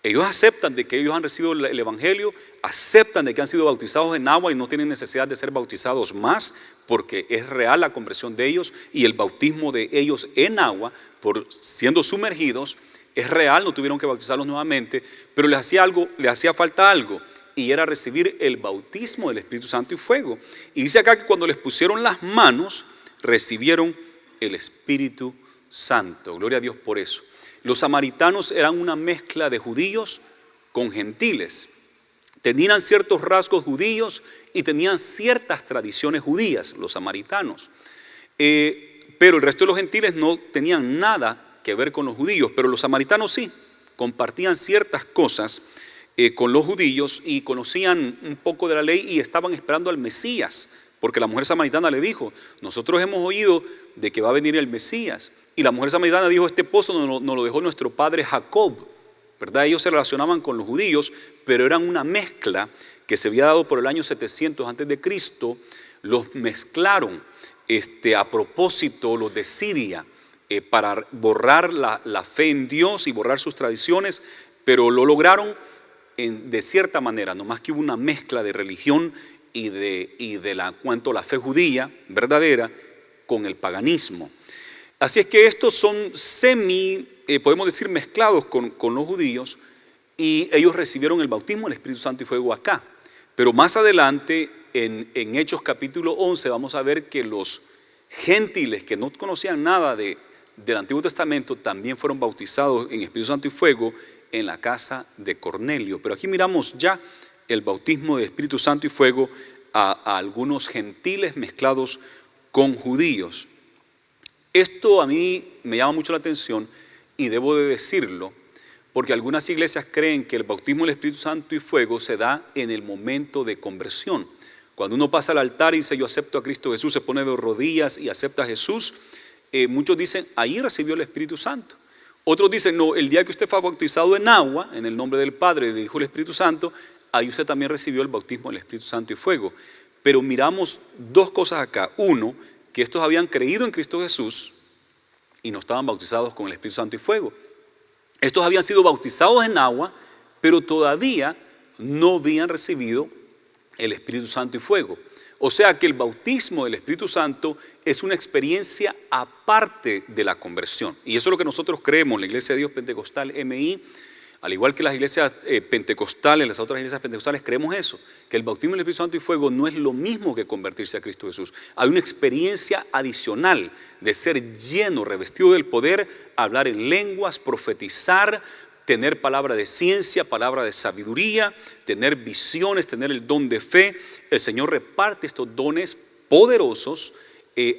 Ellos aceptan de que ellos han recibido el Evangelio, aceptan de que han sido bautizados en agua y no tienen necesidad de ser bautizados más, porque es real la conversión de ellos y el bautismo de ellos en agua, por siendo sumergidos, es real, no tuvieron que bautizarlos nuevamente, pero les hacía falta algo, y era recibir el bautismo del Espíritu Santo y fuego. Y dice acá que cuando les pusieron las manos, recibieron el Espíritu Santo. Gloria a Dios por eso. Los samaritanos eran una mezcla de judíos con gentiles. Tenían ciertos rasgos judíos y tenían ciertas tradiciones judías, los samaritanos. Pero el resto de los gentiles no tenían nada que ver con los judíos, pero los samaritanos sí, compartían ciertas cosas con los judíos y conocían un poco de la ley y estaban esperando al Mesías, porque la mujer samaritana le dijo, nosotros hemos oído de que va a venir el Mesías. Y la mujer samaritana dijo, este pozo nos lo dejó nuestro padre Jacob, ¿verdad? Ellos se relacionaban con los judíos, pero eran una mezcla que se había dado por el año 700 antes de Cristo. Los mezclaron a propósito, los de Siria, para borrar la fe en Dios y borrar sus tradiciones, pero lo lograron de cierta manera, nomás que hubo una mezcla de religión y de la fe judía verdadera con el paganismo. Así es que estos son podemos decir, mezclados con los judíos, y ellos recibieron el bautismo del Espíritu Santo y fuego acá. Pero más adelante, en Hechos capítulo 11, vamos a ver que los gentiles que no conocían nada del Antiguo Testamento también fueron bautizados en Espíritu Santo y fuego en la casa de Cornelio. Pero aquí miramos ya el bautismo del Espíritu Santo y fuego a algunos gentiles mezclados con judíos. Esto a mí me llama mucho la atención y debo de decirlo, porque algunas iglesias creen que el bautismo del Espíritu Santo y fuego se da en el momento de conversión. Cuando uno pasa al altar y dice yo acepto a Cristo Jesús, se pone de rodillas y acepta a Jesús, muchos dicen ahí recibió el Espíritu Santo. Otros dicen no, el día que usted fue bautizado en agua, en el nombre del Padre, del Hijo y del Espíritu Santo, ahí usted también recibió el bautismo del Espíritu Santo y fuego. Pero miramos dos cosas acá. Uno, que estos habían creído en Cristo Jesús y no estaban bautizados con el Espíritu Santo y fuego. Estos habían sido bautizados en agua, pero todavía no habían recibido el Espíritu Santo y fuego. O sea que el bautismo del Espíritu Santo es una experiencia aparte de la conversión. Y eso es lo que nosotros creemos, la Iglesia de Dios Pentecostal MI, al igual que las iglesias pentecostales, las otras iglesias pentecostales, creemos eso, que el bautismo del Espíritu Santo y fuego no es lo mismo que convertirse a Cristo Jesús. Hay una experiencia adicional de ser lleno, revestido del poder, hablar en lenguas, profetizar, tener palabra de ciencia, palabra de sabiduría, tener visiones, tener el don de fe. El Señor reparte estos dones poderosos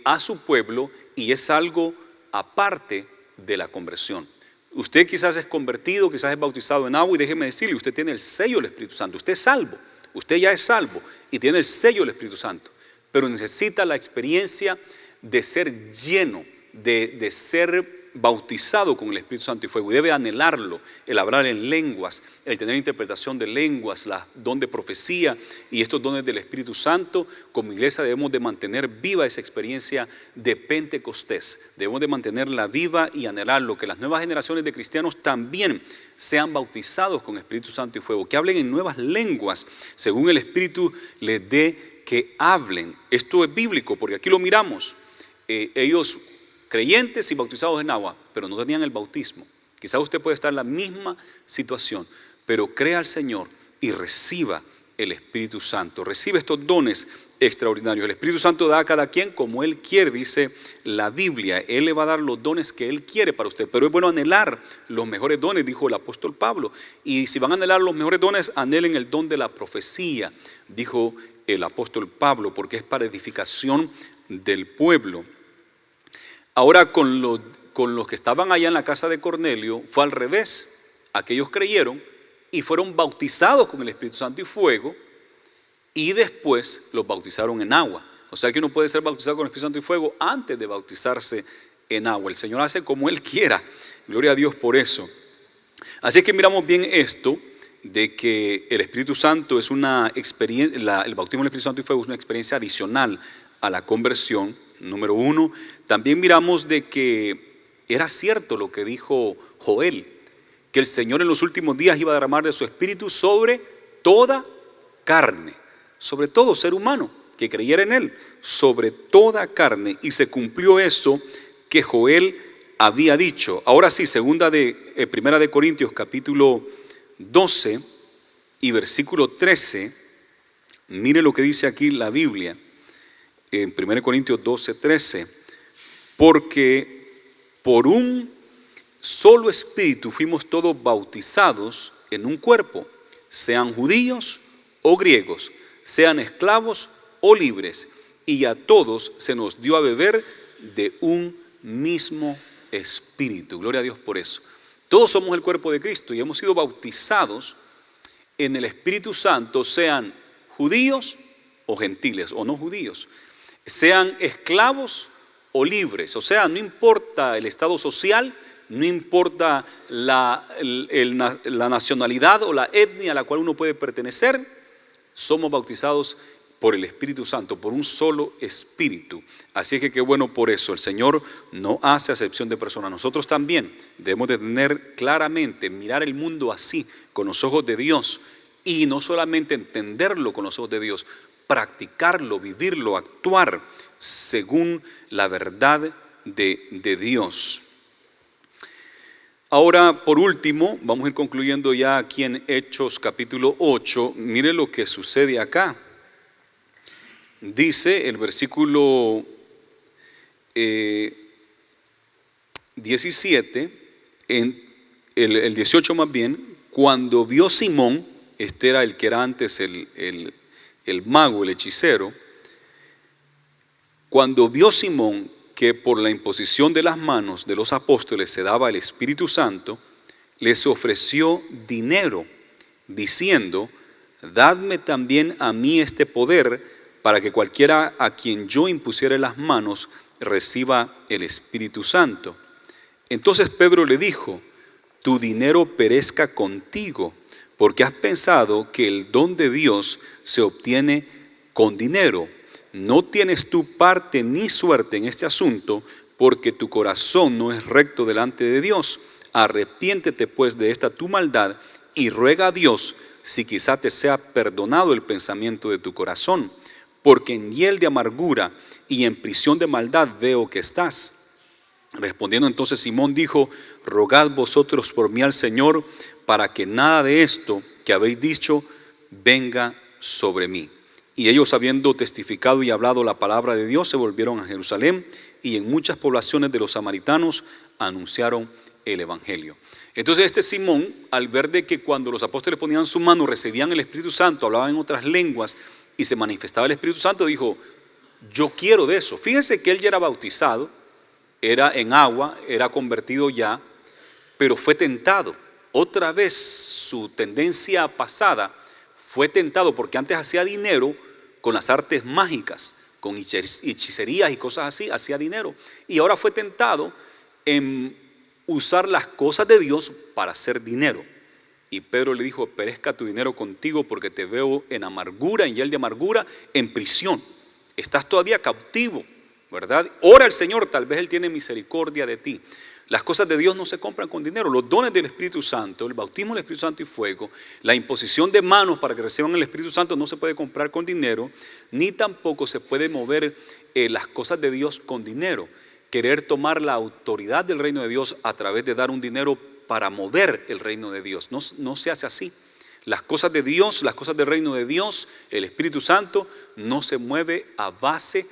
a su pueblo y es algo aparte de la conversión. Usted quizás es convertido, quizás es bautizado en agua, y déjeme decirle, usted tiene el sello del Espíritu Santo. Usted es salvo, usted ya es salvo y tiene el sello del Espíritu Santo. Pero necesita la experiencia de ser lleno, de ser bautizado con el Espíritu Santo y fuego. Y debe anhelarlo, el hablar en lenguas, el tener interpretación de lenguas, la don de profecía y estos dones del Espíritu Santo. Como iglesia debemos de mantener viva esa experiencia de Pentecostés. Debemos de mantenerla viva y anhelarlo, que las nuevas generaciones de cristianos también sean bautizados con Espíritu Santo y fuego, que hablen en nuevas lenguas según el Espíritu les dé que hablen. Esto es bíblico porque aquí lo miramos. Ellos creyentes y bautizados en agua, pero no tenían el bautismo. Quizás usted puede estar en la misma situación, pero crea al Señor y reciba el Espíritu Santo. Recibe estos dones extraordinarios. El Espíritu Santo da a cada quien como Él quiere, dice la Biblia. Él le va a dar los dones que Él quiere para usted, pero es bueno anhelar los mejores dones, dijo el apóstol Pablo. Y si van a anhelar los mejores dones, anhelen el don de la profecía, dijo el apóstol Pablo, porque es para edificación del pueblo. Ahora con los que estaban allá en la casa de Cornelio fue al revés. Aquellos creyeron y fueron bautizados con el Espíritu Santo y fuego, y después los bautizaron en agua. O sea que uno puede ser bautizado con el Espíritu Santo y fuego antes de bautizarse en agua. El Señor hace como Él quiera. Gloria a Dios por eso. Así que miramos bien esto, de que el Espíritu Santo es una experiencia, el bautismo del Espíritu Santo y fuego es una experiencia adicional a la conversión. Número uno, también miramos de que era cierto lo que dijo Joel, que el Señor en los últimos días iba a derramar de su Espíritu sobre toda carne, sobre todo ser humano que creyera en Él, sobre toda carne, y se cumplió eso que Joel había dicho. Ahora sí, primera de Corintios capítulo 12 y versículo 13, mire lo que dice aquí la Biblia. En 1 Corintios 12, 13, porque por un solo espíritu fuimos todos bautizados en un cuerpo, sean judíos o griegos, sean esclavos o libres, y a todos se nos dio a beber de un mismo espíritu. Gloria a Dios por eso. Todos somos el cuerpo de Cristo y hemos sido bautizados en el Espíritu Santo, sean judíos o gentiles o no judíos, sean esclavos o libres. O sea, no importa el estado social, no importa la nacionalidad o la etnia a la cual uno puede pertenecer, somos bautizados por el Espíritu Santo, por un solo Espíritu. Así que qué bueno por eso. El Señor no hace acepción de personas. Nosotros también debemos de tener claramente, mirar el mundo así, con los ojos de Dios, y no solamente entenderlo con los ojos de Dios, practicarlo, vivirlo, actuar según la verdad de Dios. Ahora, por último, vamos a ir concluyendo ya aquí en Hechos capítulo 8. Mire lo que sucede acá. Dice el versículo 17, en el 18 más bien, cuando vio Simón, este era el que era antes el mago, el hechicero, cuando vio Simón que por la imposición de las manos de los apóstoles se daba el Espíritu Santo, les ofreció dinero, diciendo: dadme también a mí este poder, para que cualquiera a quien yo impusiere las manos reciba el Espíritu Santo. Entonces Pedro le dijo: tu dinero perezca contigo, porque has pensado que el don de Dios se obtiene con dinero. No tienes tú parte ni suerte en este asunto, porque tu corazón no es recto delante de Dios. Arrepiéntete pues de esta tu maldad y ruega a Dios si quizá te sea perdonado el pensamiento de tu corazón, porque en hiel de amargura y en prisión de maldad veo que estás. Respondiendo entonces Simón dijo: rogad vosotros por mí al Señor, para que nada de esto que habéis dicho venga sobre mí. Y ellos, habiendo testificado y hablado la palabra de Dios, se volvieron a Jerusalén, y en muchas poblaciones de los samaritanos anunciaron el evangelio. Entonces este Simón, al ver de que cuando los apóstoles ponían su mano recibían el Espíritu Santo, hablaban en otras lenguas y se manifestaba el Espíritu Santo, dijo: yo quiero de eso. Fíjense que él ya era bautizado, era en agua, era convertido ya, pero fue tentado. Otra vez su tendencia pasada fue tentado, porque antes hacía dinero con las artes mágicas, con hechicerías y cosas así, hacía dinero. Y ahora fue tentado en usar las cosas de Dios para hacer dinero. Y Pedro le dijo: perezca tu dinero contigo, porque te veo en amargura, en hiel de amargura, en prisión. Estás todavía cautivo, ¿verdad? Ora al Señor, tal vez Él tiene misericordia de ti. Las cosas de Dios no se compran con dinero. Los dones del Espíritu Santo, el bautismo del Espíritu Santo y fuego, la imposición de manos para que reciban el Espíritu Santo no se puede comprar con dinero, ni tampoco se puede mover las cosas de Dios con dinero. Querer tomar la autoridad del reino de Dios a través de dar un dinero para mover el reino de Dios, no se hace así. Las cosas de Dios, las cosas del reino de Dios, el Espíritu Santo, no se mueve a base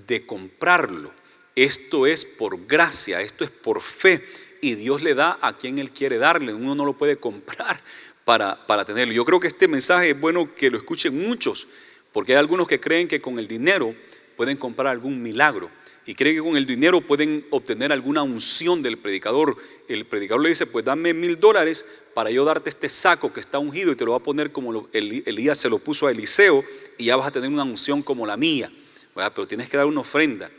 de comprarlo. Esto es por gracia, esto es por fe, y Dios le da a quien Él quiere darle. Uno no lo puede comprar para tenerlo. Yo creo que este mensaje es bueno que lo escuchen muchos, porque hay algunos que creen que con el dinero pueden comprar algún milagro, y creen que con el dinero pueden obtener alguna unción del predicador. El predicador le dice: pues dame $1,000 para yo darte este saco que está ungido, y te lo va a poner como Elías se lo puso a Eliseo, y ya vas a tener una unción como la mía, ¿verdad? Pero tienes que dar una ofrenda.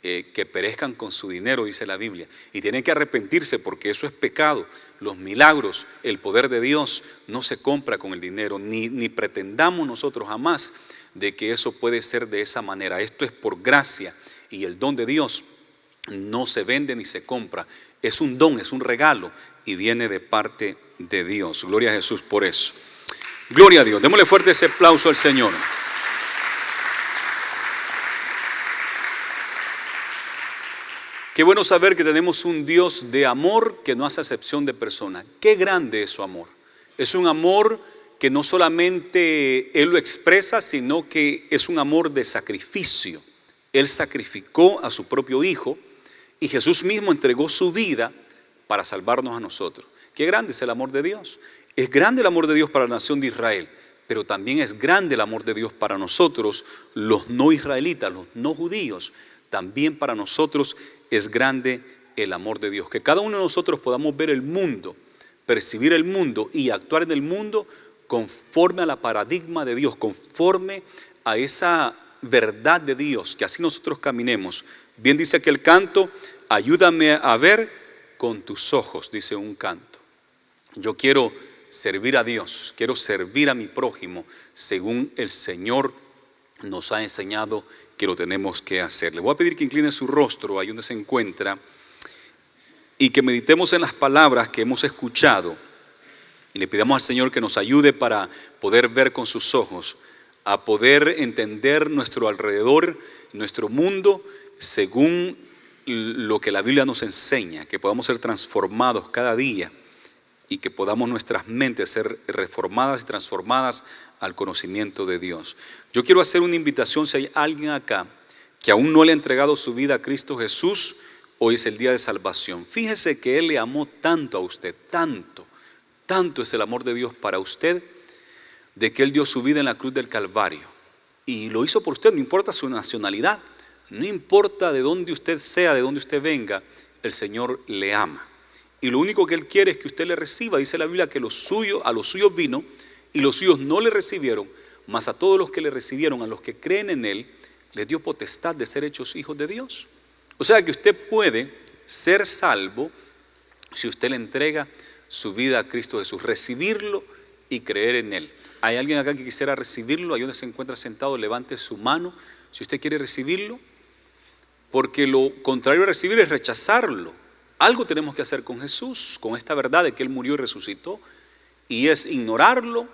Que perezcan con su dinero, dice la Biblia, y tienen que arrepentirse, porque eso es pecado. Los milagros, el poder de Dios no se compra con el dinero, ni pretendamos nosotros jamás de que eso puede ser de esa manera. Esto es por gracia, y el don de Dios no se vende ni se compra. Es un don, es un regalo, y viene de parte de Dios. Gloria a Jesús por eso. Gloria a Dios. Démosle fuerte ese aplauso al Señor. Qué bueno saber que tenemos un Dios de amor que no hace acepción de personas. Qué grande es su amor. Es un amor que no solamente Él lo expresa, sino que es un amor de sacrificio. Él sacrificó a su propio Hijo, y Jesús mismo entregó su vida para salvarnos a nosotros. Qué grande es el amor de Dios. Es grande el amor de Dios para la nación de Israel, pero también es grande el amor de Dios para nosotros, los no israelitas, los no judíos. También para nosotros es grande el amor de Dios. Que cada uno de nosotros podamos ver el mundo, percibir el mundo y actuar en el mundo conforme a la paradigma de Dios, conforme a esa verdad de Dios, que así nosotros caminemos. Bien dice aquí el canto: ayúdame a ver con tus ojos, dice un canto. Yo quiero servir a Dios, quiero servir a mi prójimo según el Señor nos ha enseñado que lo tenemos que hacer. Le voy a pedir que incline su rostro ahí donde se encuentra y que meditemos en las palabras que hemos escuchado, y le pidamos al Señor que nos ayude para poder ver con sus ojos, a poder entender nuestro alrededor, nuestro mundo, según lo que la Biblia nos enseña, que podamos ser transformados cada día y que podamos nuestras mentes ser reformadas y transformadas al conocimiento de Dios. Yo quiero hacer una invitación: si hay alguien acá que aún no le ha entregado su vida a Cristo Jesús, hoy es el día de salvación. Fíjese que Él le amó tanto a usted, tanto es el amor de Dios para usted, de que Él dio su vida en la cruz del Calvario, y lo hizo por usted. No importa su nacionalidad, no importa de dónde usted sea, de dónde usted venga, el Señor le ama. Y lo único que Él quiere es que usted le reciba. Dice la Biblia que a los suyos vino, y los suyos no le recibieron, mas a todos los que le recibieron, a los que creen en Él, les dio potestad de ser hechos hijos de Dios. O sea que usted puede ser salvo si usted le entrega su vida a Cristo Jesús, recibirlo y creer en Él. ¿Hay alguien acá que quisiera recibirlo? Ahí donde se encuentra sentado, levante su mano si usted quiere recibirlo, porque lo contrario a recibir es rechazarlo. Algo tenemos que hacer con Jesús, con esta verdad de que Él murió y resucitó, y es ignorarlo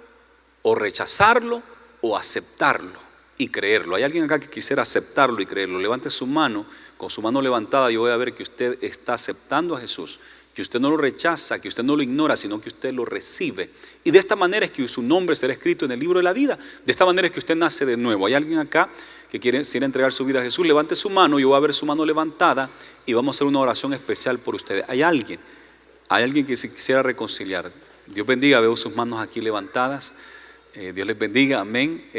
o rechazarlo o aceptarlo y creerlo. ¿Hay alguien acá que quisiera aceptarlo y creerlo? Levante su mano. Con su mano levantada yo voy a ver que usted está aceptando a Jesús, que usted no lo rechaza, que usted no lo ignora, sino que usted lo recibe. Y de esta manera es que su nombre será escrito en el libro de la vida. De esta manera es que usted nace de nuevo. ¿Hay alguien acá que quiere entregar su vida a Jesús? Levante su mano, yo voy a ver su mano levantada y vamos a hacer una oración especial por ustedes. ¿Hay alguien que se quisiera reconciliar? Dios bendiga, veo sus manos aquí levantadas. Dios les bendiga, amén.